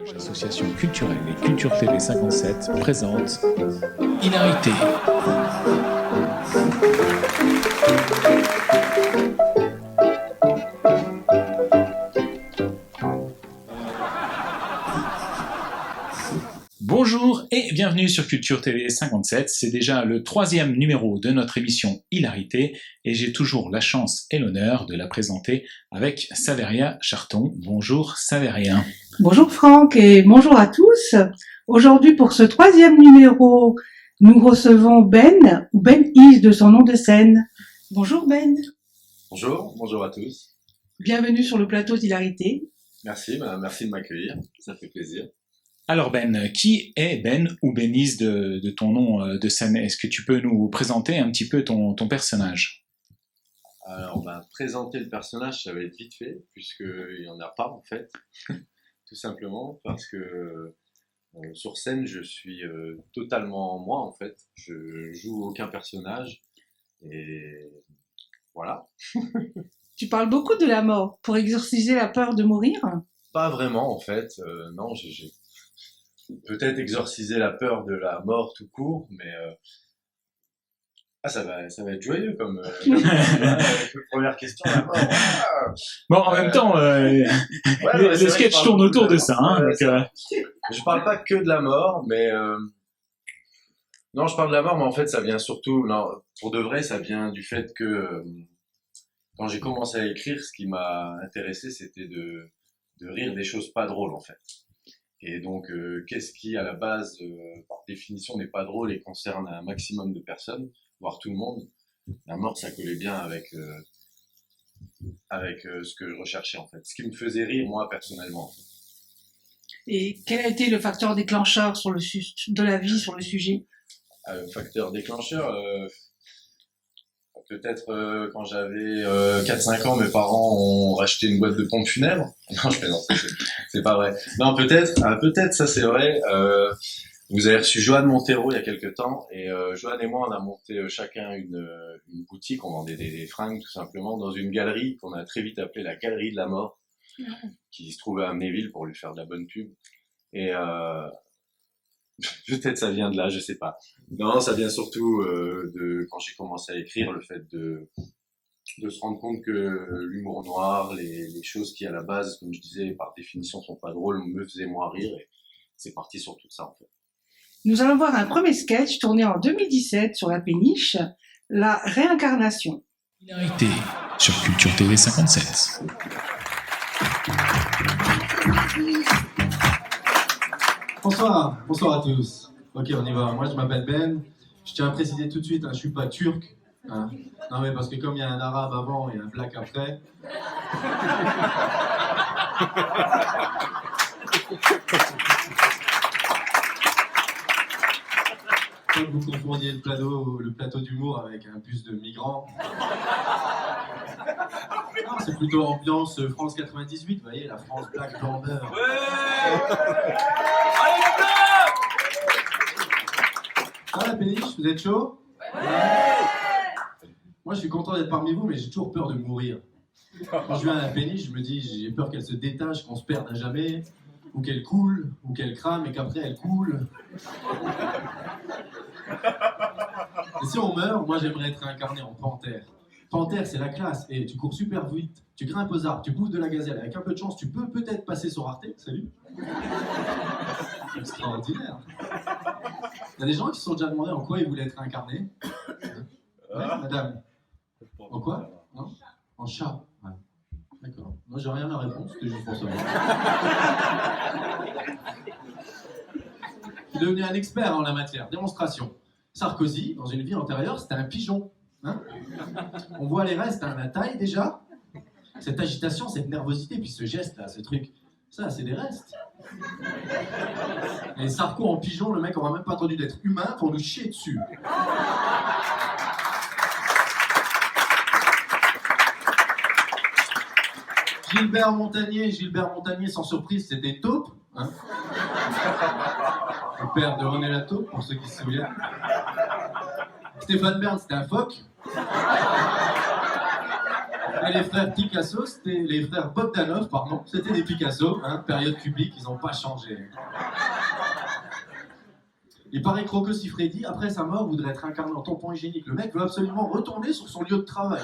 L'association culturelle et Culture TV 57 présente Hilarité. Bonjour et bienvenue sur Culture TV 57. C'est déjà le 3e numéro de notre émission Hilarité et j'ai toujours la chance et l'honneur de la présenter avec Saveria Charton. Bonjour Saveria. Bonjour Franck et bonjour à tous. Aujourd'hui pour ce 3e numéro, nous recevons Ben, ou Ben Is de son nom de scène. Bonjour Ben. Bonjour à tous. Bienvenue sur le plateau d'Hilarité. Merci de m'accueillir, ça fait plaisir. Alors Ben, qui est Ben ou Benise de ton nom de scène? Est-ce que tu peux nous présenter un petit peu ton personnage? Alors, présenter le personnage, ça va être vite fait, puisqu'il n'y en a pas en fait, tout simplement, parce que sur scène, je suis totalement moi en fait, je joue aucun personnage, et voilà. Tu parles beaucoup de la mort pour exorciser la peur de mourir? Pas vraiment en fait, non, j'ai peut-être exorciser la peur de la mort tout court, mais ça va être joyeux comme première question, la mort. Bon, en même temps, le sketch tourne autour de ça. Je parle pas que de la mort, mais non, je parle de la mort, mais en fait, ça vient surtout, non, pour de vrai, ça vient du fait que quand j'ai commencé à écrire, ce qui m'a intéressé, c'était de rire des choses pas drôles, en fait. Et donc, qu'est-ce qui, à la base, par définition, n'est pas drôle et concerne un maximum de personnes, voire tout le monde. La mort, ça collait bien avec ce que je recherchais, en fait. Ce qui me faisait rire, moi, personnellement. En fait. Et quel a été le facteur déclencheur de la vie sur le sujet? Facteur déclencheur, peut-être quand j'avais 4-5 ans, mes parents ont racheté une boîte de pompes funèbres. Non, je plaisante, c'est pas vrai. Non, peut-être, ça c'est vrai. Vous avez reçu Joanne Montero il y a quelques temps, et Joanne et moi, on a monté chacun une boutique, on vendait des fringues tout simplement, dans une galerie qu'on a très vite appelée la Galerie de la Mort, qui se trouvait à Amnéville pour lui faire de la bonne pub. Et peut-être ça vient de là, je sais pas. Non, ça vient surtout de quand j'ai commencé à écrire, le fait de se rendre compte que l'humour noir, les choses qui à la base, comme je disais, par définition sont pas drôles, me faisaient moi rire, et c'est parti sur tout ça en fait. Nous allons voir un premier sketch tourné en 2017 sur la péniche, la réincarnation. Hilarité sur Culture TV 57. Bonsoir à tous. Ok, on y va. Moi, je m'appelle Ben. Je tiens à préciser tout de suite, je suis pas turc. Non, mais parce que comme il y a un arabe avant et un black après. Quand vous confondiez le plateau d'humour avec un bus de migrants. Non, c'est plutôt ambiance France 98, vous voyez, la France black blanc beurre. Ah, la péniche, vous êtes chaud? Moi, je suis content d'être parmi vous, mais j'ai toujours peur de mourir. Quand je viens à la péniche, je me dis, j'ai peur qu'elle se détache, qu'on se perde à jamais, ou qu'elle coule, ou qu'elle crame, et qu'après elle coule. Et si on meurt, moi, j'aimerais être réincarné en panthère. Panthère, c'est la classe, et tu cours super vite, tu grimpes aux arbres, tu bouffes de la gazelle, avec un peu de chance, tu peux peut-être passer sur Arte. Salut. Extraordinaire. Il y a des gens qui se sont déjà demandé en quoi ils voulaient être réincarnés. Ouais, madame. En quoi? Non? En chat. Ouais. D'accord. Moi, j'ai rien à répondre, c'était juste pour savoir. Je suis devenu un expert en la matière. Démonstration. Sarkozy, dans une vie antérieure, c'était un pigeon. Hein? On voit les restes, la taille déjà. Cette agitation, cette nervosité, puis ce geste-là, ce truc. Ça, c'est des restes. Et Sarko en pigeon, le mec aura même pas attendu d'être humain pour nous chier dessus. Gilbert Montagnier, sans surprise, c'était taupe. Hein, le père de René Lataupe, pour ceux qui se souviennent. Stéphane Bern, c'était un phoque. Et les frères Picasso, c'était les frères Bogdanov, pardon, c'était des Picasso, hein, période cubique, ils n'ont pas changé. Il paraît que Rocco Siffredi, après sa mort, voudrait être incarné en tampon hygiénique. Le mec veut absolument retourner sur son lieu de travail.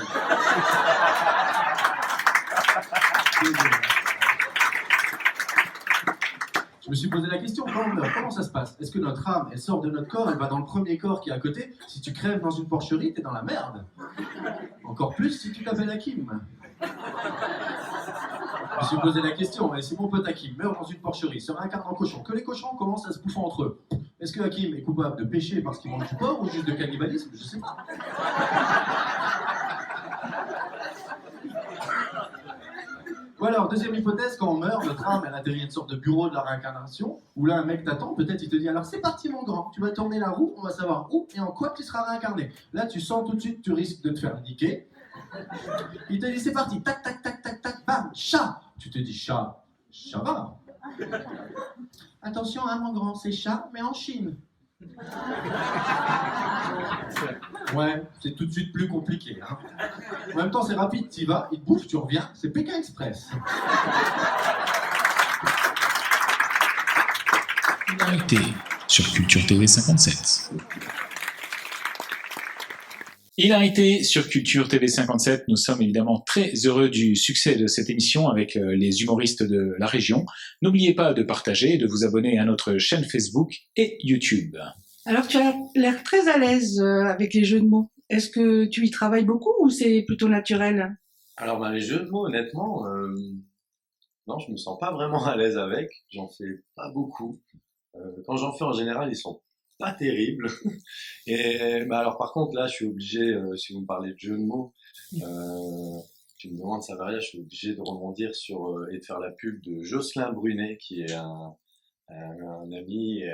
Je me suis posé la question, quand on meurt, comment ça se passe? Est-ce que notre âme, elle sort de notre corps, elle va dans le premier corps qui est à côté? Si tu crèves dans une porcherie, t'es dans la merde. Encore plus si tu t'appelles Hakim. Je me suis posé la question, et si mon pote Hakim meurt dans une porcherie, se réincarne en cochon, que les cochons commencent à se bouffer entre eux, est-ce que Hakim est coupable de péché parce qu'il mange du porc ou juste de cannibalisme? Je sais pas. Ou alors, deuxième hypothèse, quand on meurt, notre âme, elle atterrit une sorte de bureau de la réincarnation, où là, un mec t'attend, peut-être il te dit, alors c'est parti mon grand, tu vas tourner la roue, on va savoir où et en quoi tu seras réincarné. Là, tu sens tout de suite, tu risques de te faire niquer. Il te dit, c'est parti, tac, tac, tac, tac, tac, bam, chat. Tu te dis, chat, ça va. Attention, hein, mon grand, c'est chat, mais en Chine. Ouais, c'est tout de suite plus compliqué. Hein. En même temps, c'est rapide, t'y vas, il te bouffe, tu reviens, c'est Pékin Express. Hilarité sur Culture TV 57. Hilarité sur Culture TV 57, nous sommes évidemment très heureux du succès de cette émission avec les humoristes de la région. N'oubliez pas de partager et de vous abonner à notre chaîne Facebook et YouTube. Alors, tu as l'air très à l'aise avec les jeux de mots. Est-ce que tu y travailles beaucoup ou c'est plutôt naturel? Alors, les jeux de mots, honnêtement, non, je me sens pas vraiment à l'aise avec. J'en fais pas beaucoup. Quand j'en fais, en général, ils sont pas terribles. Et alors, par contre, là, je suis obligé, si vous me parlez de jeux de mots, tu me demandes, Savaria, je suis obligé de rebondir sur et de faire la pub de Jocelyn Brunet, qui est un ami et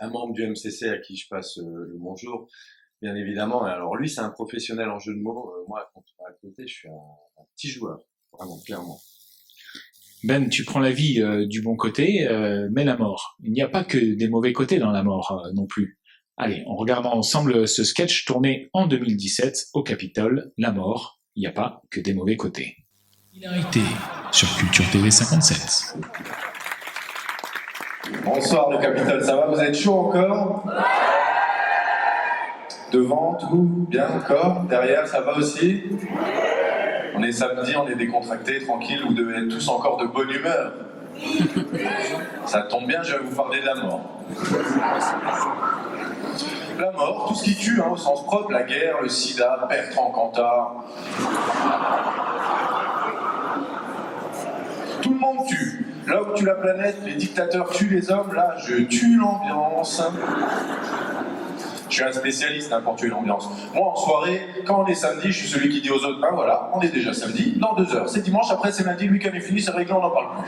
un membre du MCC à qui je passe le bonjour, bien évidemment. Alors lui, c'est un professionnel en jeu de mots. Moi, à côté, je suis un petit joueur, vraiment, clairement. Ben, tu prends la vie du bon côté, mais la mort. Il n'y a pas que des mauvais côtés dans la mort non plus. Allez, on regarde ensemble ce sketch tourné en 2017 au Capitole, La mort, il n'y a pas que des mauvais côtés. Hilarité sur Culture TV 57. Bonsoir le Capitole, ça va? Vous êtes chaud encore? Devant, tout bien encore? Derrière, ça va aussi? On est samedi, on est décontracté, tranquille, vous devez être tous encore de bonne humeur. Ça tombe bien, je vais vous parler de la mort. La mort, tout ce qui tue, au sens propre, la guerre, le sida, Bertrand Cantat. Tout le monde tue. Là où tue la planète, les dictateurs tuent les hommes, là je tue l'ambiance. Je suis un spécialiste pour tuer l'ambiance. Moi en soirée, quand on est samedi, je suis celui qui dit aux autres, ben voilà, on est déjà samedi, dans 2 heures. C'est dimanche, après c'est lundi, le week-end est fini, c'est réglé, on n'en parle plus.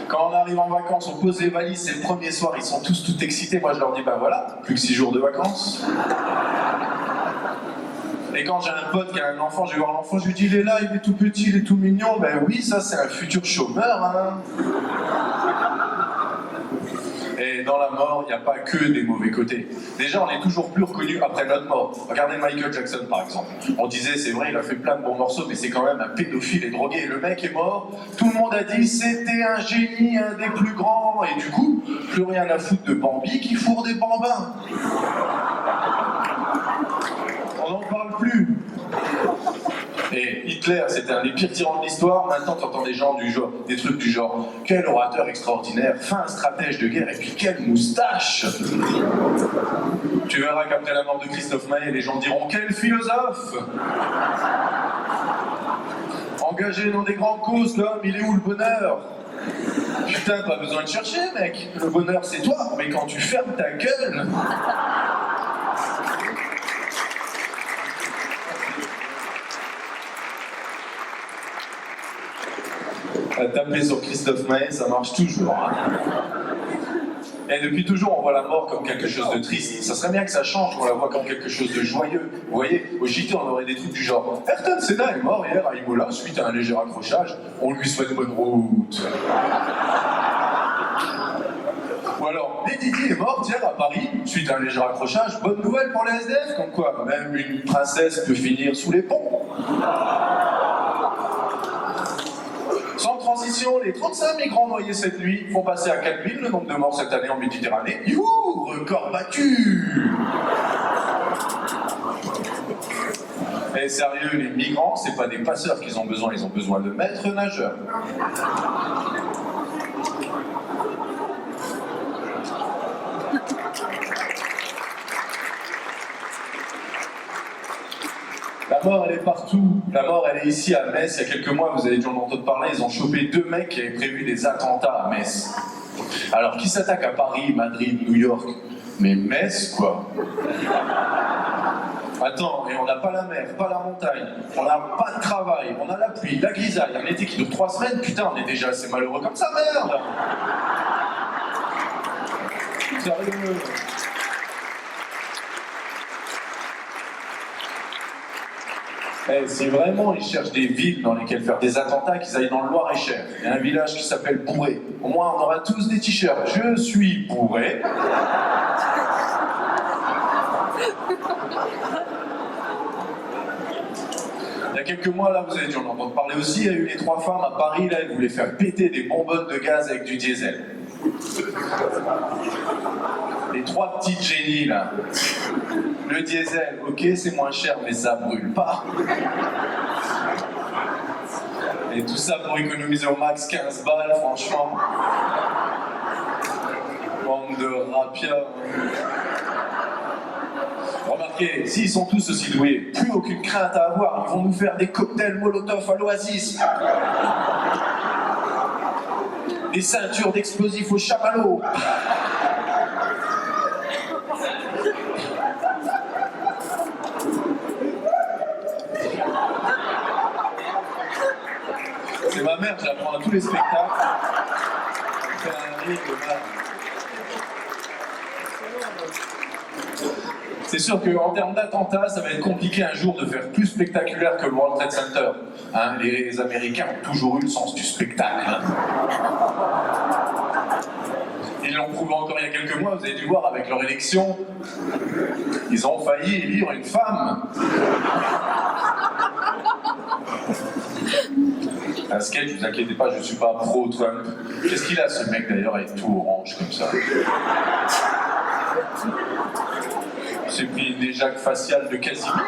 Quand on arrive en vacances, on pose les valises, c'est le premier soir, ils sont tous tout excités. Moi je leur dis, ben voilà, plus que 6 jours de vacances. Et quand j'ai un pote qui a un enfant, je vais voir l'enfant, je lui dis, il est là, il est tout petit, il est tout mignon. Ben oui, ça c'est un futur chômeur, hein. Et dans la mort, il n'y a pas que des mauvais côtés. Déjà, on est toujours plus reconnu après notre mort. Regardez Michael Jackson, par exemple. On disait, c'est vrai, il a fait plein de bons morceaux, mais c'est quand même un pédophile et drogué. Le mec est mort, tout le monde a dit, c'était un génie, un des plus grands. Et du coup, plus rien à foutre de Bambi qui fourre des bambins. On n'en parle plus. Et Hitler, c'était un des pires tyrans de l'histoire. Maintenant, t'entends des trucs du genre, quel orateur extraordinaire, fin stratège de guerre, et puis quelle moustache. Tu verras qu'après la mort de Christophe Maé, les gens diront, quel philosophe. Engagé dans des grandes causes, l'homme, il est où le bonheur? Putain, pas besoin de chercher, mec. Le bonheur, c'est toi, mais quand tu fermes ta gueule. Taper sur Christophe Maé, ça marche toujours. Hein. Et depuis toujours, on voit la mort comme quelque chose de triste. Ça serait bien que ça change, qu'on la voit comme quelque chose de joyeux. Vous voyez, au JT, on aurait des trucs du genre Ayrton Senna est mort hier à Imola suite à un léger accrochage. On lui souhaite bonne route. Ou alors, Lady Di est morte hier à Paris, suite à un léger accrochage. Bonne nouvelle pour les SDF, comme quoi même une princesse peut finir sous les ponts. Sans transition, les 35 migrants noyés cette nuit font passer à 4000 le nombre de morts cette année en Méditerranée. Youhou, record battu. Et sérieux, les migrants, c'est pas des passeurs qu'ils ont besoin de maîtres nageurs. La mort, elle est partout. La mort, elle est ici à Metz. Il y a quelques mois, vous avez dû en entendre parler, ils ont chopé 2 mecs qui avaient prévu des attentats à Metz. Alors, qui s'attaque à Paris, Madrid, New York? Mais Metz, quoi. Attends, et on n'a pas la mer, pas la montagne, on n'a pas de travail, on a la pluie, la grisaille, un été qui dure 3 semaines, putain, on est déjà assez malheureux comme ça, merde! Sérieux? Eh, si vraiment ils cherchent des villes dans lesquelles faire des attentats, qu'ils aillent dans le Loir-et-Cher. Il y a un village qui s'appelle Bourré. Au moins, on aura tous des t-shirts. Je suis bourré. Il y a quelques mois, là, vous avez dû en entendre parler aussi, il y a eu les 3 femmes à Paris, là, elles voulaient faire péter des bonbonnes de gaz avec du diesel. Les 3 petites génies, là. Le diesel, ok, c'est moins cher, mais ça brûle pas. Et tout ça pour économiser au max 15 balles, franchement. Bande de rapias. Remarquez, s'ils sont tous aussi doués, plus aucune crainte à avoir, ils vont nous faire des cocktails Molotov à l'Oasis. Des ceintures d'explosifs au chamallow. C'est ma mère, je la prends à tous les spectacles. Elle fait un rire de mal. C'est sûr qu'en termes d'attentats, ça va être compliqué un jour de faire plus spectaculaire que le World Trade Center. Hein, les Américains ont toujours eu le sens du spectacle. Hein. Ils l'ont prouvé encore il y a quelques mois, vous avez dû voir avec leur élection. Ils ont failli élire une femme. Un sketch, ne vous inquiétez pas, je ne suis pas pro-Trump. Qu'est-ce qu'il a ce mec d'ailleurs avec tout orange comme ça? Il s'est pris des jacques faciales de Casimir.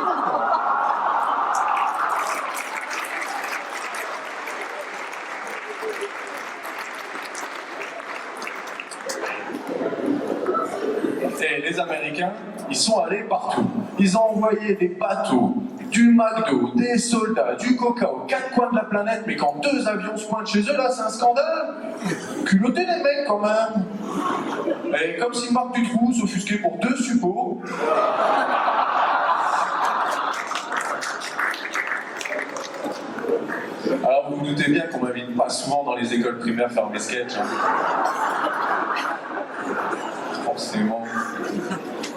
Et les Américains, ils sont allés partout. Ils ont envoyé des bateaux, du McDo, des soldats, du coca aux 4 coins de la planète, mais quand 2 avions se pointent chez eux, là, c'est un scandale. Culottés les mecs, quand même. Et comme si Marc Dutroux s'offusquait pour 2 suppôts. Alors, vous vous doutez bien qu'on m'invite pas souvent dans les écoles primaires faire mes sketchs. Hein. Forcément.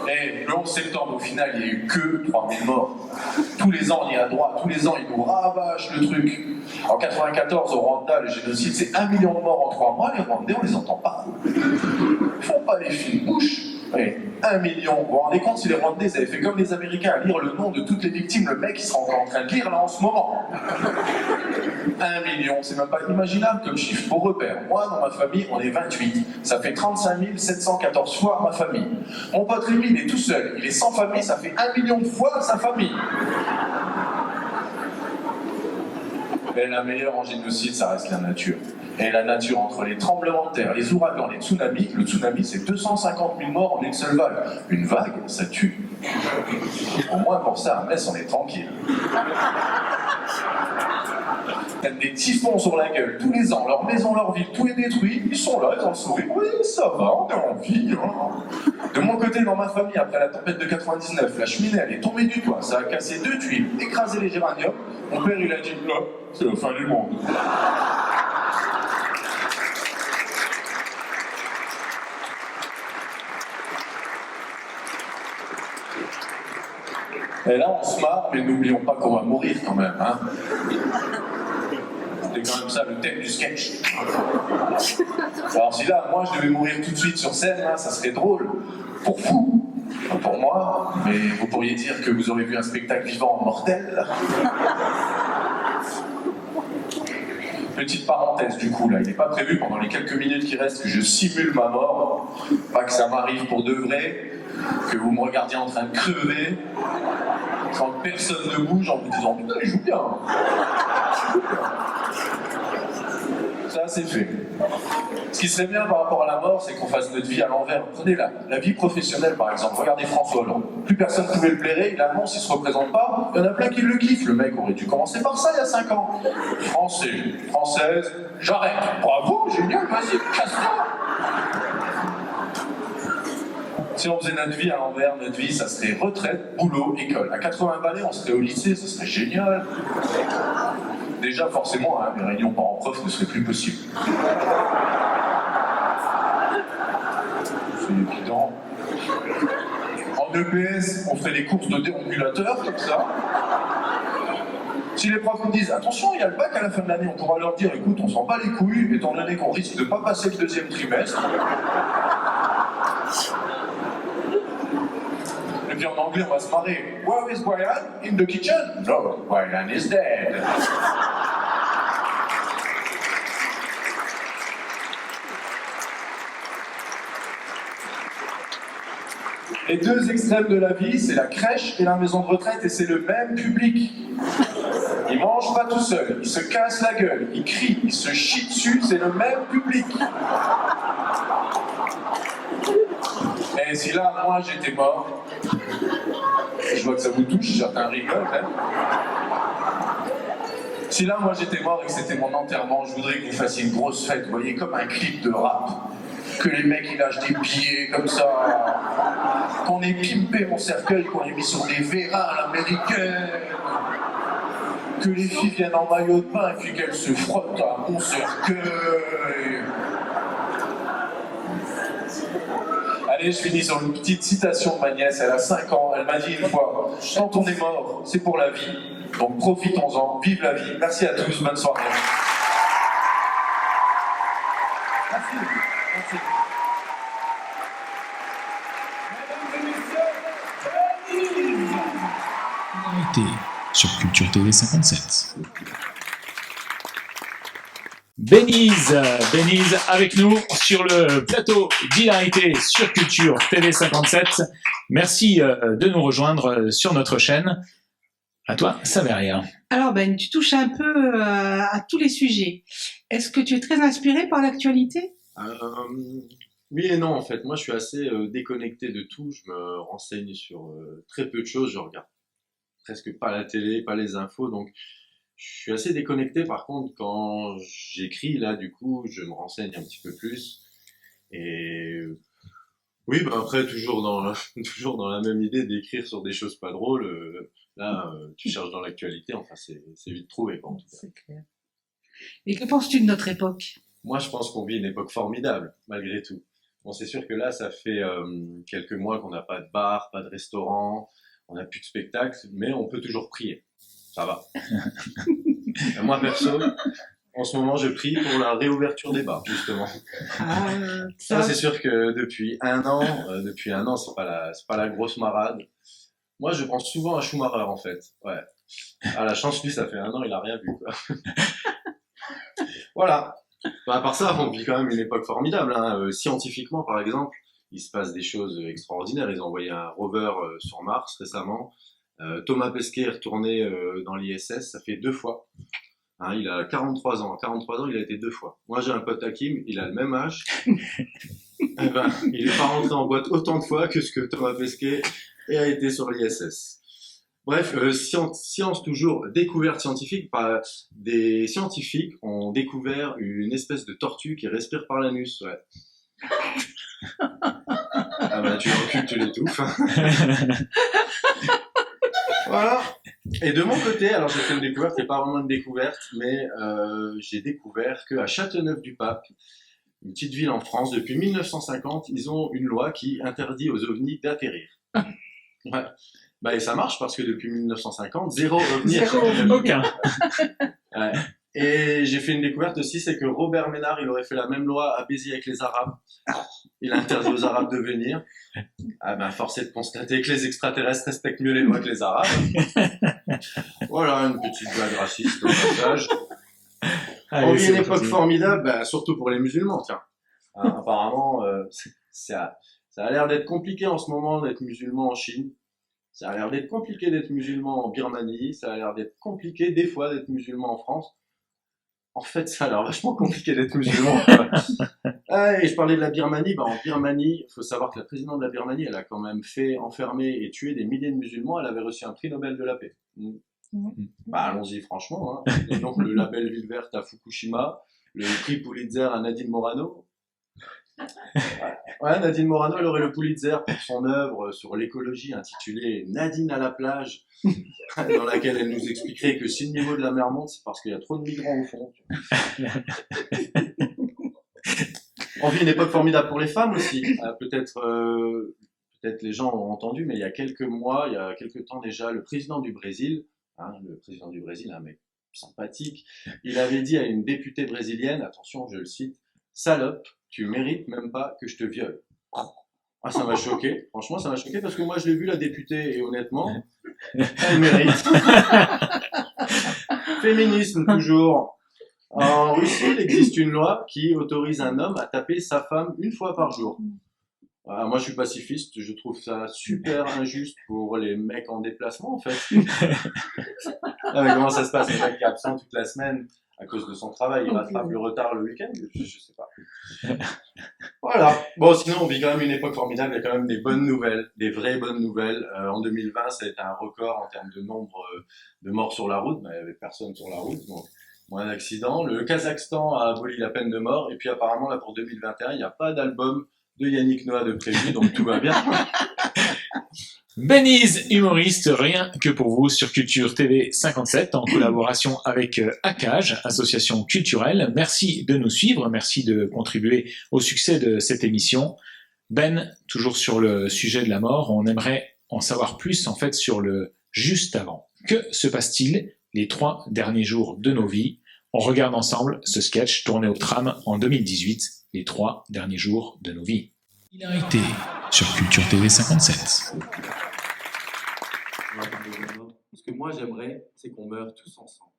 Et le 11 septembre, au final, il n'y a eu que 3000 morts. Tous les ans, on y est à droite. Tous les ans, ils nous rabâchent le truc. En 94, au Rwanda, le génocide, c'est 1 million de morts en 3 mois. Les Rwandais, on les entend pas. Ils font pas les fines bouches. Oui, 1 million. Vous vous rendez compte si les Rwandais avaient fait comme les Américains à lire le nom de toutes les victimes, le mec, il sera encore en train de lire là en ce moment. 1 million, c'est même pas imaginable comme chiffre. Pour repère, moi, dans ma famille, on est 28. Ça fait 35 714 fois ma famille. Mon pote Rémi, il est tout seul. Il est sans famille, ça fait 1 million de fois sa famille. Mais la meilleure en génocide, ça reste la nature. Et la nature, entre les tremblements de terre, les ouragans, les tsunamis, le tsunami, c'est 250 000 morts en une seule vague. Une vague, ça tue. Au moins pour ça, à Metz, on est tranquille. Des typhons sur la gueule tous les ans, leur maison, leur ville, tout est détruit, ils sont là, ils ont le sourire, oui, ça va, on est en vie. Hein. De mon côté, dans ma famille, après la tempête de 99, la cheminée, elle est tombée du toit, ça a cassé 2 tuiles, écrasé les géraniums, mon père, il a dit, là, c'est la fin du monde. Et là, on se marre, mais n'oublions pas qu'on va mourir quand même. Hein. c'était quand même ça le thème du sketch. Alors si là, moi, je devais mourir tout de suite sur scène, là, ça serait drôle. Pour vous, pas pour moi, mais vous pourriez dire que vous aurez vu un spectacle vivant mortel. Petite parenthèse du coup, là, il n'est pas prévu pendant les quelques minutes qui restent que je simule ma mort, pas que ça m'arrive pour de vrai, que vous me regardiez en train de crever, sans que personne ne bouge en vous disant putain, il joue bien. Ça, c'est fait. Ce qui serait bien par rapport à la mort, c'est qu'on fasse notre vie à l'envers. Prenez la vie professionnelle, par exemple. Regardez François Hollande. Plus personne ne pouvait le blairer, il annonce, il se représente pas. Il y en a plein qui le kiffent. Le mec aurait dû commencer par ça il y a 5 ans. Français, française, j'arrête. Bravo, génial, vas-y, casse-toi. Si on faisait notre vie à l'envers, notre vie, ça serait retraite, boulot, école. À 80 balais, on serait au lycée, ça serait génial. Déjà, forcément, hein, les réunions parents-prof ne seraient plus possibles. C'est évident. En EPS, on ferait des courses de déambulateurs, comme ça. Si les profs nous disent « Attention, il y a le bac à la fin de l'année », on pourra leur dire « Écoute, on s'en bat les couilles, étant donné qu'on risque de ne pas passer le 2e trimestre. » Et puis en anglais, on va se marrer. « Where is Brian? In the kitchen? No, Brian is dead. » Les deux extrêmes de la vie, c'est la crèche et la maison de retraite, et c'est le même public. Il mange pas tout seul, il se casse la gueule, il crie, il se chie dessus, c'est le même public. Et si là, moi, j'étais mort, je vois que ça vous touche, certains rigolent, hein. Si là, moi, j'étais mort et que c'était mon enterrement, je voudrais que vous fassiez une grosse fête, vous voyez, comme un clip de rap. Que les mecs, ils lâchent des billets comme ça, qu'on ait pimpé mon cercueil, qu'on ait mis sur des vérins à l'américaine, que les filles viennent en maillot de bain et puis qu'elles se frottent à mon cercueil. Allez, je finis sur une petite citation de ma nièce, elle a 5 ans, elle m'a dit une fois « Quand on est mort, c'est pour la vie, donc profitons-en, vive la vie ». Merci à tous, bonne soirée. Merci. Merci. Sur Culture TV 57. Bénise avec nous sur le plateau d'Hilarité sur Culture TV 57. Merci de nous rejoindre sur notre chaîne. À toi, Saveria. Alors Ben, tu touches un peu à tous les sujets. Est-ce que tu es très inspiré par l'actualité? Oui et non, en fait. Moi, je suis assez déconnecté de tout. Je me renseigne sur très peu de choses. Je regarde presque pas la télé, pas les infos. Donc, je suis assez déconnecté. Par contre, quand j'écris, là, du coup, je me renseigne un petit peu plus. Et oui, bah après, toujours dans la même idée d'écrire sur des choses pas drôles. Là, tu cherches dans l'actualité. Enfin, c'est vite trouvé, quoi, en tout cas. C'est clair. Et que penses-tu de notre époque? Moi, je pense qu'on vit une époque formidable, malgré tout. Bon, c'est sûr que là, ça fait quelques mois qu'on n'a pas de bar, pas de restaurant, on n'a plus de spectacle, mais on peut toujours prier. Ça va. Moi, perso, en ce moment, je prie pour la réouverture des bars, justement. Ça, c'est sûr que depuis un an, c'est pas la grosse marade. Moi, je pense souvent à Schumacher, en fait. Ouais. À la chance, lui, ça fait un an, il a rien vu, quoi. Voilà. Bah, à part ça, on vit quand même une époque formidable, hein. Scientifiquement, par exemple, il se passe des choses extraordinaires. Ils ont envoyé un rover sur Mars récemment. Thomas Pesquet est retourné dans l'ISS, ça fait 2 fois. Hein, il a 43 ans. À 43 ans, il a été 2 fois. Moi, j'ai un pote Hakim, il a le même âge. Eh ben, il n'est pas rentré en boîte autant de fois que ce que Thomas Pesquet a été sur l'ISS. Bref, science toujours, découverte scientifique. Des scientifiques ont découvert une espèce de tortue qui respire par l'anus. Ouais. Ah bah tu recules, tu l'étouffes. Voilà. Et de mon côté, alors j'ai fait une découverte, c'est pas vraiment une découverte, mais j'ai découvert qu'à Châteauneuf-du-Pape, une petite ville en France, depuis 1950, ils ont une loi qui interdit aux ovnis d'atterrir. Ouais. Bah, et ça marche parce que depuis 1950, 0 ovni. Aucun. Ouais. Et j'ai fait une découverte aussi, c'est que Robert Ménard, il aurait fait la même loi à Béziers avec les Arabes. Il a interdit aux Arabes de venir. Ah ben, force est de constater que les extraterrestres respectent mieux les lois que les Arabes. Voilà, une petite blague raciste au passage. On vit une époque formidable, ben, surtout pour les musulmans, tiens. Hein, apparemment, ça a l'air d'être compliqué en ce moment d'être musulman en Chine. Ça a l'air d'être compliqué d'être musulman en Birmanie. Ça a l'air d'être compliqué des fois d'être musulman en France. En fait, ça a l'air vachement compliqué d'être musulman. Ah, et je parlais de la Birmanie. Bah, en Birmanie, il faut savoir que la présidente de la Birmanie, elle a quand même fait enfermer et tuer des milliers de musulmans. Elle avait reçu un prix Nobel de la paix. Bah, allons-y franchement. Hein. Et donc, le label Ville Verte à Fukushima, le prix Pulitzer à Nadine Morano. Ouais, Nadine Morano, elle aurait le Pulitzer pour son œuvre sur l'écologie intitulée Nadine à la plage, dans laquelle elle nous expliquerait que si le niveau de la mer monte, c'est parce qu'il y a trop de migrants au fond. On vit une époque formidable pour les femmes aussi. Peut-être les gens ont entendu, mais il y a quelques mois, il y a quelques temps déjà, le président du Brésil, un mec sympathique, il avait dit à une députée brésilienne, attention, je le cite, « Salope, tu mérites même pas que je te viole. » Ah, ça m'a choqué. Franchement, ça m'a choqué parce que moi, je l'ai vu, la députée, et honnêtement, elle mérite. Féminisme, toujours. En Russie, il existe une loi qui autorise un homme à taper sa femme une fois par jour. Ah, moi, je suis pacifiste. Je trouve ça super injuste pour les mecs en déplacement, en fait. Ah, mais comment ça se passe? Le mec qui est absent toute la semaine à cause de son travail, il rattrape le retard le week-end? Je sais pas. Voilà. Bon, sinon, on vit quand même une époque formidable. Il y a quand même des bonnes nouvelles, des vraies bonnes nouvelles. En 2020, ça a été un record en termes de nombre de morts sur la route. Mais il n'y avait personne sur la route, donc moins d'accidents. Le Kazakhstan a aboli la peine de mort. Et puis apparemment, là, pour 2021, il n'y a pas d'album de Yannick Noah de prévu, donc tout va bien. Beniz, humoriste, rien que pour vous sur Culture TV 57 en collaboration avec ACAGE, association culturelle. Merci de nous suivre, merci de contribuer au succès de cette émission. Ben, toujours sur le sujet de la mort, on aimerait en savoir plus en fait sur le juste avant. Que se passe-t-il les 3 derniers jours de nos vies? On regarde ensemble ce sketch tourné au tram en 2018, les 3 derniers jours de nos vies. Hilarité sur Culture TV 57. Ce que moi j'aimerais, c'est qu'on meure tous ensemble.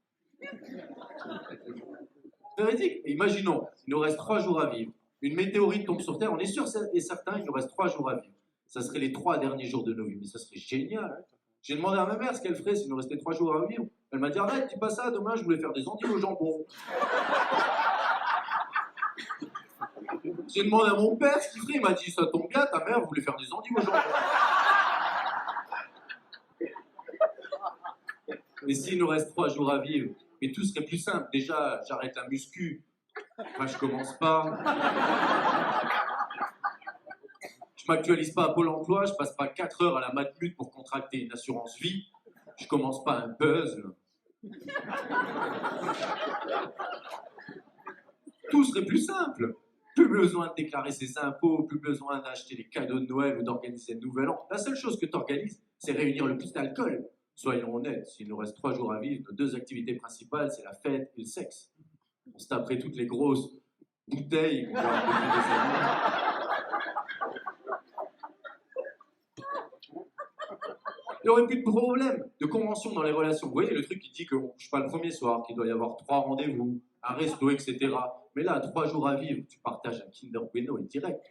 Véridique. Imaginons, il nous reste 3 jours à vivre. Une météorite tombe sur Terre, on est sûr et certain, il nous reste 3 jours à vivre. Ça serait les 3 derniers jours de nos vies, mais ça serait génial. J'ai demandé à ma mère ce qu'elle ferait s'il nous restait 3 jours à vivre. Elle m'a dit, arrête, dis pas ça, demain je voulais faire des endives au jambon. J'ai demandé à mon père ce qu'il ferait, il m'a dit, ça tombe bien, ta mère voulait faire des endives au jambon. Mais s'il nous reste 3 jours à vivre, mais tout serait plus simple. Déjà, j'arrête la muscu. Enfin, je commence pas. Je m'actualise pas à Pôle emploi, je passe pas 4 heures à la Matmut pour contracter une assurance vie. Je commence pas un puzzle. Tout serait plus simple. Plus besoin de déclarer ses impôts, plus besoin d'acheter des cadeaux de Noël ou d'organiser le Nouvel An. La seule chose que tu organises, c'est réunir le plus d'alcool. Soyons honnêtes, s'il nous reste 3 jours à vivre, nos 2 activités principales, c'est la fête et le sexe. On se taperait toutes les grosses bouteilles qu'on boit depuis des années. Il n'y aurait plus de problème de convention dans les relations. Vous voyez le truc qui dit que je ne suis pas le premier soir, qu'il doit y avoir 3 rendez-vous, un resto, etc. Mais là, 3 jours à vivre, tu partages un Kinder Bueno et direct.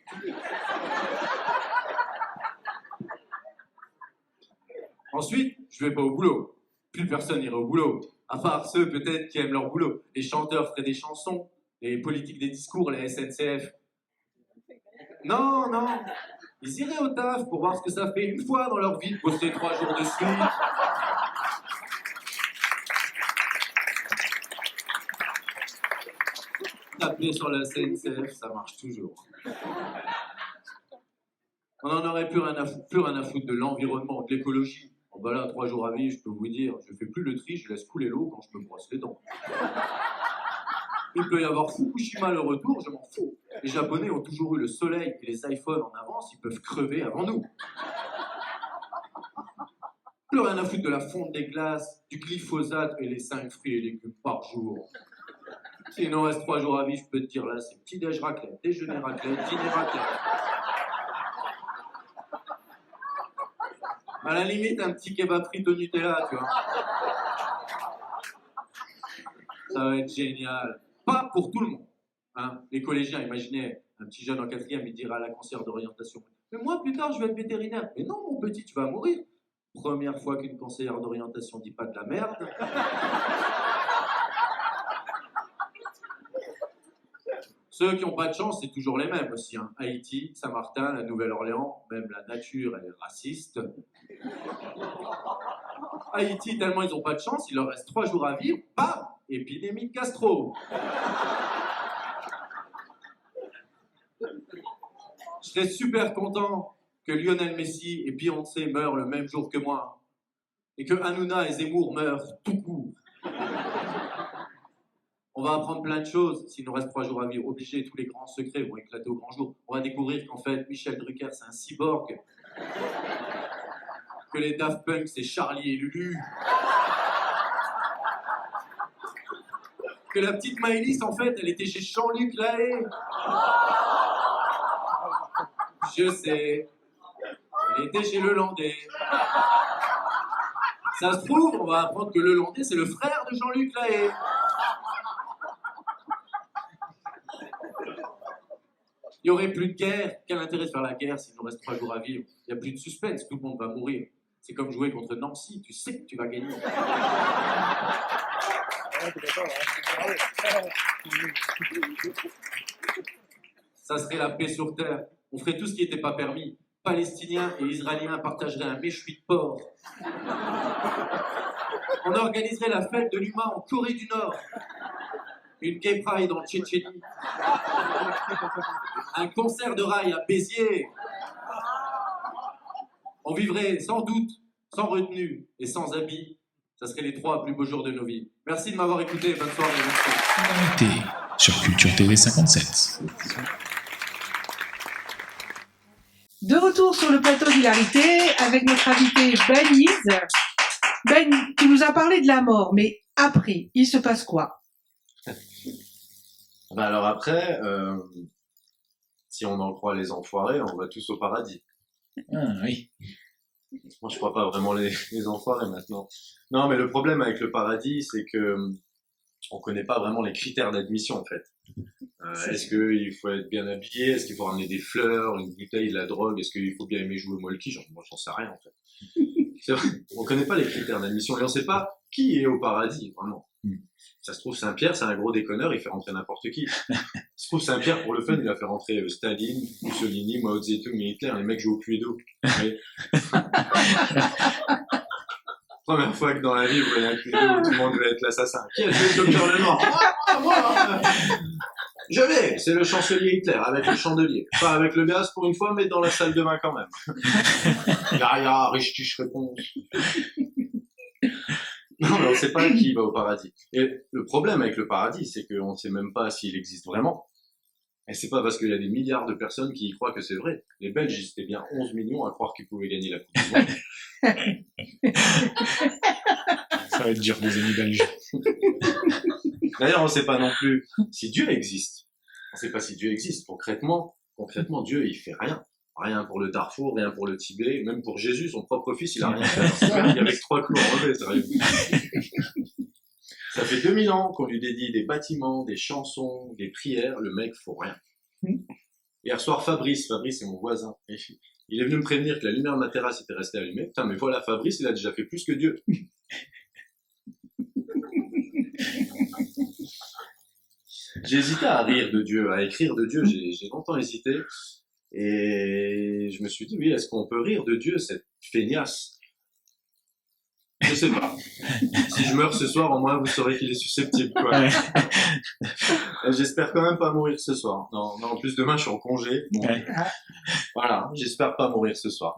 Ensuite, je vais pas au boulot. Plus personne irait au boulot. À part ceux peut-être qui aiment leur boulot. Les chanteurs feraient des chansons, les politiques des discours, les SNCF. Non. Ils iraient au taf pour voir ce que ça fait une fois dans leur vie de bosser 3 jours de suite. Taper sur la SNCF, ça marche toujours. On n'en aurait plus rien à foutre de l'environnement, de l'écologie. Bon bah là, 3 jours à vivre, je peux vous dire, je fais plus le tri, je laisse couler l'eau quand je me brosse les dents. Il peut y avoir Fukushima le retour, je m'en fous. Les Japonais ont toujours eu le soleil et les iPhones en avance, ils peuvent crever avant nous. Plus rien à foutre de la fonte des glaces, du glyphosate et les 5 fruits et légumes par jour. S'il nous reste 3 jours à vivre, je peux te dire là, c'est petit-déj raclette, déjeuner raclette, dîner raclette. À la limite, un petit kebab frites au Nutella, tu vois. Ça va être génial. Pas pour tout le monde. Hein. Les collégiens, imaginez, un petit jeune en 4e, il dira à la conseillère d'orientation, mais moi, plus tard, je vais être vétérinaire. Mais non, mon petit, tu vas mourir. Première fois qu'une conseillère d'orientation dit pas de la merde. Ceux qui n'ont pas de chance, c'est toujours les mêmes aussi. Hein. Haïti, Saint-Martin, la Nouvelle-Orléans, même la nature, elle est raciste. Haïti, tellement ils n'ont pas de chance, il leur reste 3 jours à vivre, bam, épidémie de gastro. Je serais super content que Lionel Messi et Beyoncé meurent le même jour que moi. Et que Hanouna et Zemmour meurent tout court. On va apprendre plein de choses s'il nous reste 3 jours à vivre. Obligé, tous les grands secrets vont éclater au grand jour. On va découvrir qu'en fait, Michel Drucker, c'est un cyborg. Que les Daft Punk, c'est Charlie et Lulu. Que la petite Maëlys, en fait, elle était chez Jean-Luc Lahaye. Je sais. Elle était chez Lelandais. Ça se trouve, on va apprendre que Lelandais, c'est le frère de Jean-Luc Lahaye. Il n'y aurait plus de guerre. Quel intérêt de faire la guerre s'il nous reste 3 jours à vivre? Il n'y a plus de suspense, tout le monde va mourir. C'est comme jouer contre Nancy, tu sais que tu vas gagner. Ça serait la paix sur terre. On ferait tout ce qui n'était pas permis. Palestiniens et Israéliens partageraient un méchoui de porc. On organiserait la fête de l'humain en Corée du Nord. Une gay pride en Tchétchénie. Un concert de rail à Béziers. On vivrait sans doute, sans retenue et sans habit. Ça serait les 3 plus beaux jours de nos vies. Merci de m'avoir écouté. Bonne soirée. Merci. Hilarité sur Culture TV 57. De retour sur le plateau d'Hilarité avec notre invité Ben Is. Ben, tu nous as parlé de la mort, mais après, il se passe quoi? Ben alors après, si on en croit les enfoirés, on va tous au paradis. Ah oui. Moi, je crois pas vraiment les enfoirés maintenant. Non, mais le problème avec le paradis, c'est que on connaît pas vraiment les critères d'admission en fait. Est-ce qu'il faut être bien habillé? Est-ce qu'il faut ramener des fleurs, une bouteille, de la drogue? Est-ce qu'il faut bien aimer jouer au molki? Moi, j'en sais rien en fait. C'est vrai, on connaît pas les critères d'admission et on sait pas qui est au paradis vraiment. Ça se trouve Saint-Pierre, c'est un gros déconneur, il fait rentrer n'importe qui. Ça se trouve Saint-Pierre, pour le fun, il a fait rentrer Staline, Mussolini, Mao Zedong et Hitler, les mecs jouent au Cluedo. Mais... Première fois que dans la vie, vous voyez un Cluedo où tout le monde veut être l'assassin. Qui a tué le docteur Lenoir? Moi Je l'ai. C'est le chancelier Hitler, avec le chandelier. Pas avec le gaz pour une fois, mais dans la salle de bain quand même. Ya, richtig réponse. Non, mais on ne sait pas qui va au paradis. Et le problème avec le paradis, c'est qu'on ne sait même pas s'il existe vraiment. Et c'est pas parce qu'il y a des milliards de personnes qui y croient que c'est vrai. Les Belges, ils étaient bien 11 millions à croire qu'ils pouvaient gagner la Coupe du Monde. Ça va être dur, les amis belges. D'ailleurs, on ne sait pas non plus si Dieu existe. On ne sait pas si Dieu existe. Concrètement, Dieu, il fait rien. Rien pour le Darfour, rien pour le Tibet, même pour Jésus, son propre fils, il a rien fait. Il y avait 3 clous en revêt, sérieux. Ça fait 2000 ans qu'on lui dédie des bâtiments, des chansons, des prières, le mec faut rien. Hier soir, Fabrice, c'est mon voisin. Il est venu me prévenir que la lumière de ma terrasse était restée allumée. Putain, mais voilà, Fabrice, il a déjà fait plus que Dieu. J'ai hésité à rire de Dieu, à écrire de Dieu, j'ai longtemps hésité. Et je me suis dit, oui, est-ce qu'on peut rire de Dieu, cette feignasse? Je sais pas. Si je meurs ce soir, au moins vous saurez qu'il est susceptible, quoi. Ouais. J'espère quand même pas mourir ce soir. Non, en plus demain je suis en congé. Donc, Ouais. voilà, j'espère pas mourir ce soir.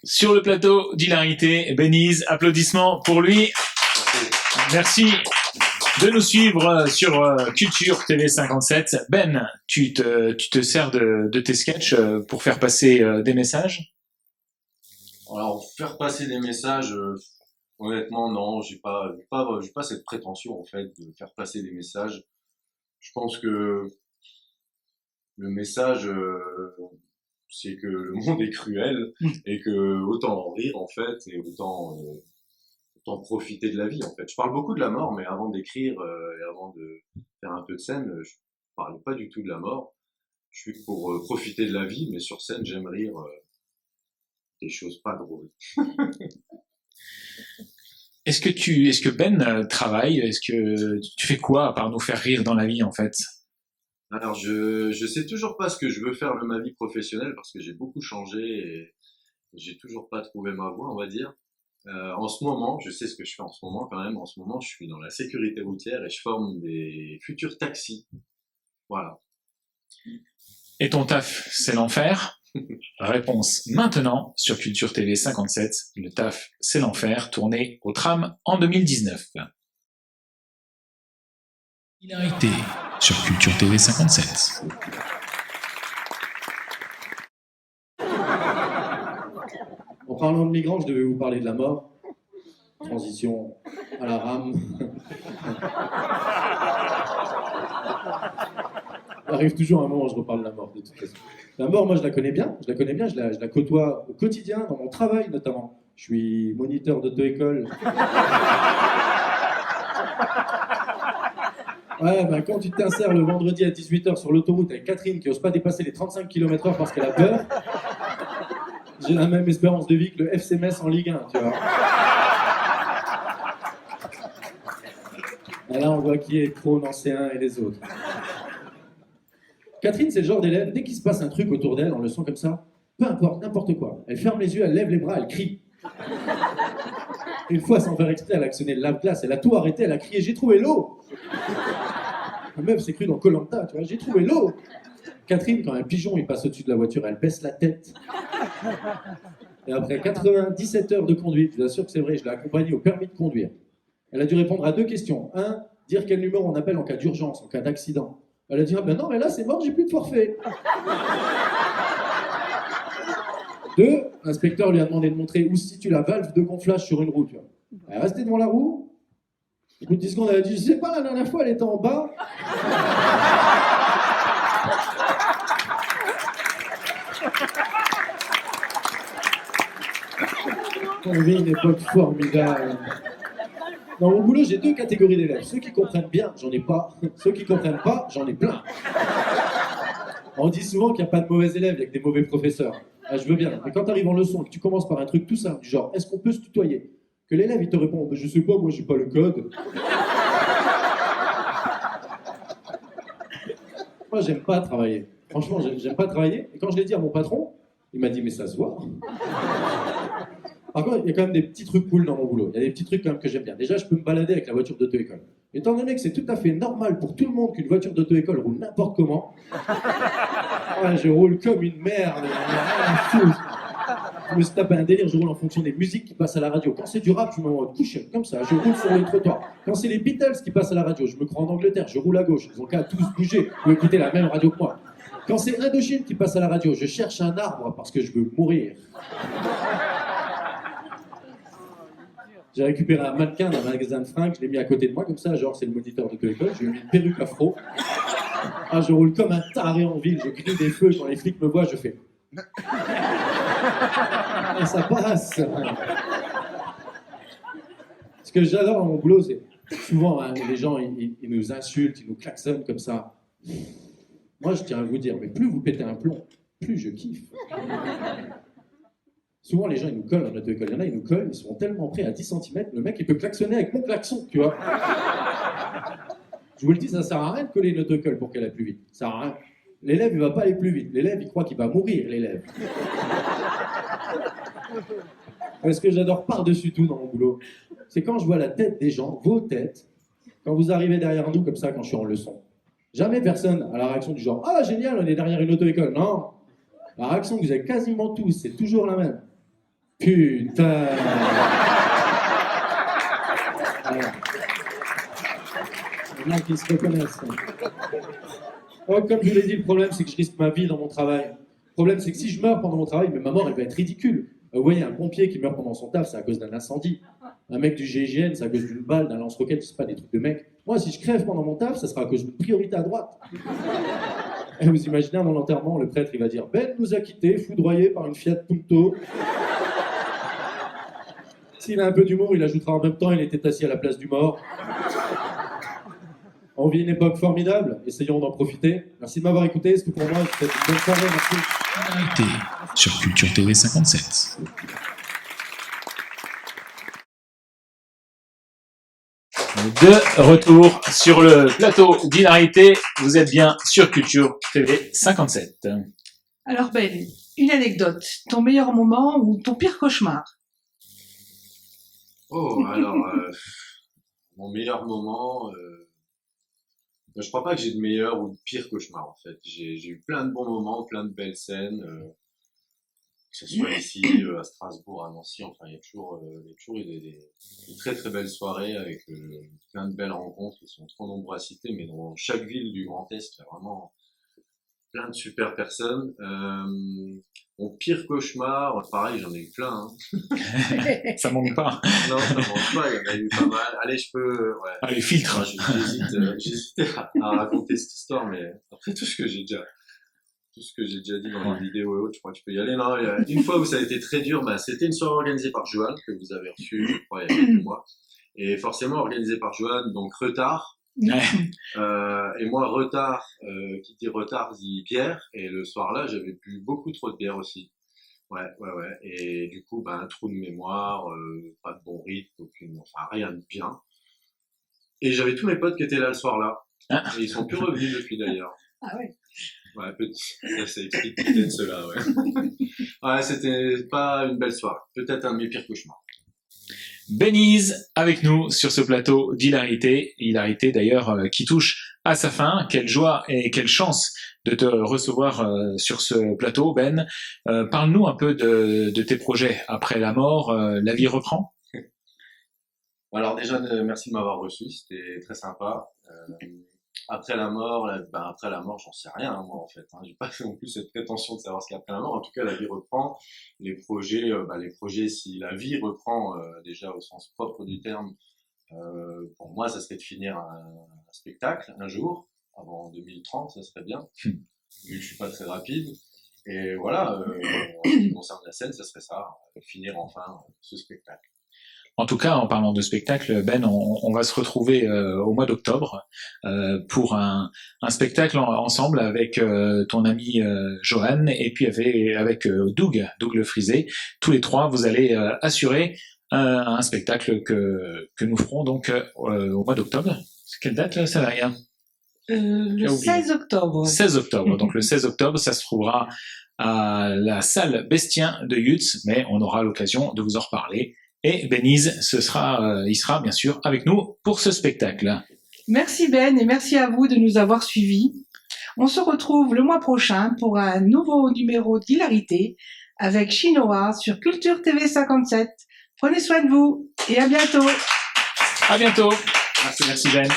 Sur le plateau d'Hilarité, Ben Is, applaudissements pour lui. Merci de nous suivre sur Culture TV 57. Ben, tu te sers de tes sketchs pour faire passer des messages? Alors, faire passer des messages, Honnêtement, non, j'ai pas cette prétention, en fait, de faire passer des messages. Je pense que le message, c'est que le monde est cruel et que autant en rire, en fait, et autant profiter de la vie, en fait. Je parle beaucoup de la mort, mais avant d'écrire et avant de faire un peu de scène, je parlais pas du tout de la mort. Je suis pour profiter de la vie, mais sur scène, j'aime rire des choses pas drôles. Est-ce que Ben travaille? Est-ce que tu fais quoi à part nous faire rire dans la vie, en fait? Alors, je sais toujours pas ce que je veux faire de ma vie professionnelle parce que j'ai beaucoup changé et j'ai toujours pas trouvé ma voie, on va dire. En ce moment, je sais ce que je fais en ce moment quand même. En ce moment, je suis dans la sécurité routière et je forme des futurs taxis. Voilà. Et ton taf, c'est l'enfer? Réponse maintenant sur Culture TV 57. Le taf, c'est l'enfer, tourné au tram en 2019. Hilarité sur Culture TV 57. En parlant de migrants, je devais vous parler de la mort. Transition à la rame. Il arrive toujours un moment où je reparle de la mort, de toute façon. La mort, moi, je la connais bien, je la côtoie au quotidien, dans mon travail notamment. Je suis moniteur d'auto-école. Ouais, ben quand tu t'insères le vendredi à 18h sur l'autoroute avec Catherine qui n'ose pas dépasser les 35 km/h parce qu'elle a peur, j'ai la même espérance de vie que le FC Metz en Ligue 1, tu vois. Et là, on voit qui est trop nancéen et les autres. Catherine, c'est le genre d'élève, dès qu'il se passe un truc autour d'elle, on le sent comme ça, peu importe, n'importe quoi. Elle ferme les yeux, elle lève les bras, elle crie. Une fois, sans faire exprès, elle a actionné le lave-glace, elle a tout arrêté, elle a crié « J'ai trouvé l'eau !» La meuf s'est crue dans Koh-Lanta, tu vois, « J'ai trouvé l'eau !» Catherine, quand un pigeon il passe au-dessus de la voiture, elle baisse la tête. Et après 97 heures de conduite, je vous assure que c'est vrai, je l'ai accompagnée au permis de conduire. Elle a dû répondre à 2 questions. 1, dire quel numéro on appelle en cas d'urgence, en cas d'accident. Elle a dit, ah ben non, mais là c'est mort, j'ai plus de forfait. 2, l'inspecteur lui a demandé de montrer où se situe la valve de gonflage sur une roue. Tu vois. Elle est restée devant la roue. Au bout de 10 secondes, elle a dit, je sais pas, la dernière fois elle était en bas. On vit une époque formidable. Dans mon boulot, j'ai 2 catégories d'élèves. Ceux qui comprennent bien, j'en ai pas. Ceux qui comprennent pas, j'en ai plein. On dit souvent qu'il n'y a pas de mauvais élèves, il y a que des mauvais professeurs. Ah, je veux bien. Mais quand tu arrives en leçon et que tu commences par un truc tout simple, du genre, est-ce qu'on peut se tutoyer? Que l'élève, il te répond, je sais pas, moi, j'ai pas le code. Moi, j'aime pas travailler. Franchement, j'aime pas travailler. Et quand je l'ai dit à mon patron, il m'a dit, mais ça se voit. Par contre, il y a quand même des petits trucs cool dans mon boulot. Il y a des petits trucs quand même que j'aime bien. Déjà, je peux me balader avec la voiture d'auto-école. Étant donné que c'est tout à fait normal pour tout le monde qu'une voiture d'auto-école roule n'importe comment, ouais, je roule comme une merde. Je me suis tapé un délire, je roule en fonction des musiques qui passent à la radio. Quand c'est du rap, je me mets en couche, comme ça, je roule sur les trottoirs. Quand c'est les Beatles qui passent à la radio, je me crois en Angleterre, je roule à gauche. Ils ont qu'à tous bouger pour écouter la même radio que moi. Quand c'est Indochine qui passe à la radio, je cherche un arbre parce que je veux mourir. J'ai récupéré un mannequin d'un magasin de fringues, je l'ai mis à côté de moi, comme ça, genre c'est le moniteur d'auto-école, je lui ai mis une perruque afro. Ah, je roule comme un taré en ville, je crie des feux, quand les flics me voient, je fais... Et ça passe. Ce que j'adore dans mon boulot, c'est souvent hein, les gens, ils nous insultent, ils nous klaxonnent comme ça. Moi, je tiens à vous dire, mais plus vous pétez un plomb, plus je kiffe. Souvent, les gens, ils nous collent dans notre école. Il y en a, ils nous collent, ils sont tellement près à 10 cm, le mec, il peut klaxonner avec mon klaxon, tu vois. Je vous le dis, ça sert à rien de coller une auto-école pour qu'elle aille plus vite. Ça sert à rien. L'élève, il va pas aller plus vite. L'élève, il croit qu'il va mourir, l'élève. Ce que j'adore par-dessus tout dans mon boulot, c'est quand je vois la tête des gens, vos têtes, quand vous arrivez derrière nous comme ça, quand je suis en leçon. Jamais personne a la réaction du genre « Ah, génial, on est derrière une auto-école ». Non. La réaction que vous avez quasiment tous, c'est toujours la même. Putain. Voilà. Il y en a qui se reconnaissent. Oh, comme je vous l'ai dit, le problème, c'est que je risque ma vie dans mon travail. Le problème, c'est que si je meurs pendant mon travail, mais ma mort, elle va être ridicule. Vous voyez, un pompier qui meurt pendant son taf, c'est à cause d'un incendie. Un mec du GIGN, c'est à cause d'une balle, d'un lance-roquette, c'est pas des trucs de mec. Moi, si je crève pendant mon taf, ça sera à cause d'une priorité à droite. Et vous imaginez, à mon enterrement, le prêtre, il va dire « Ben nous a quittés, foudroyé par une Fiat Punto. » S'il a un peu d'humour, il ajoutera en même temps « Il était assis à la place du mort. » On vit une époque formidable, essayons d'en profiter. Merci de m'avoir écouté, c'est tout pour moi, je vous souhaite une bonne soirée, merci. Hilarité sur Culture TV 57. De retour sur le plateau d'Hilarité, vous êtes bien sur Culture TV 57. Alors Ben, une anecdote, ton meilleur moment ou ton pire cauchemar? Oh, alors, mon meilleur moment, je crois pas que j'ai de meilleur ou de pire cauchemar en fait. J'ai eu plein de bons moments, plein de belles scènes, que ce soit ici, à Strasbourg, à Nancy, enfin il y a toujours eu des très très belles soirées avec plein de belles rencontres qui sont trop nombreuses à citer, mais dans chaque ville du Grand Est, il y a vraiment plein de super personnes. Mon pire cauchemar, pareil, j'en ai eu plein. Hein. Ça manque pas. Non, ça manque pas, il y en a eu pas mal. Allez, je peux... Ouais. Allez, filtre. J'hésitais à raconter cette histoire, mais après tout ce que j'ai déjà dit dans les vidéos et autres, je crois que tu peux y aller. Non, il y a une fois où ça a été très dur, c'était une soirée organisée par Johan, que vous avez reçue, je crois, il y a quelques mois. Et forcément organisée par Johan, donc retard. Et moi, retard, qui dit retard dit bière, et le soir-là, j'avais bu beaucoup trop de bière aussi. Ouais. Et du coup, un trou de mémoire, pas de bon rythme, rien de bien. Et j'avais tous mes potes qui étaient là le soir-là. Et ils sont plus revenus depuis d'ailleurs. Ah ouais. Ouais, ça explique peut-être cela, ouais. Ouais, c'était pas une belle soirée. Peut-être un de mes pires cauchemars. Benise avec nous sur ce plateau d'Hilarité. Hilarité d'ailleurs qui touche à sa fin. Quelle joie et quelle chance de te recevoir sur ce plateau, Ben. Parle-nous un peu de tes projets. Après la mort, la vie reprend? Alors déjà, merci de m'avoir reçu, c'était très sympa. Après la mort, j'en sais rien, hein, moi en fait. Hein. J'ai pas non plus cette prétention de savoir ce qu'il y a après la mort. En tout cas, la vie reprend. Les projets, si la vie reprend déjà au sens propre du terme, pour moi, ça serait de finir un spectacle un jour, avant 2030, ça serait bien. Vu que je suis pas très rapide. Et voilà, en ce qui concerne la scène, ça serait ça, finir enfin ce spectacle. En tout cas, en parlant de spectacle, Ben, on va se retrouver au mois d'octobre pour un spectacle ensemble avec ton ami Johan et puis avec Doug Le Frisé. Tous les trois, vous allez assurer un spectacle que nous ferons donc au mois d'octobre. C'est quelle date, Salaria? Le 16 octobre. 16 octobre. Donc le 16 octobre, ça se trouvera à la salle Bastien de Yutz, mais on aura l'occasion de vous en reparler. Et Benise, il sera bien sûr avec nous pour ce spectacle. Merci Ben et merci à vous de nous avoir suivis. On se retrouve le mois prochain pour un nouveau numéro d'Hilarité avec Chinois sur Culture TV 57. Prenez soin de vous et à bientôt. À bientôt. Merci Ben.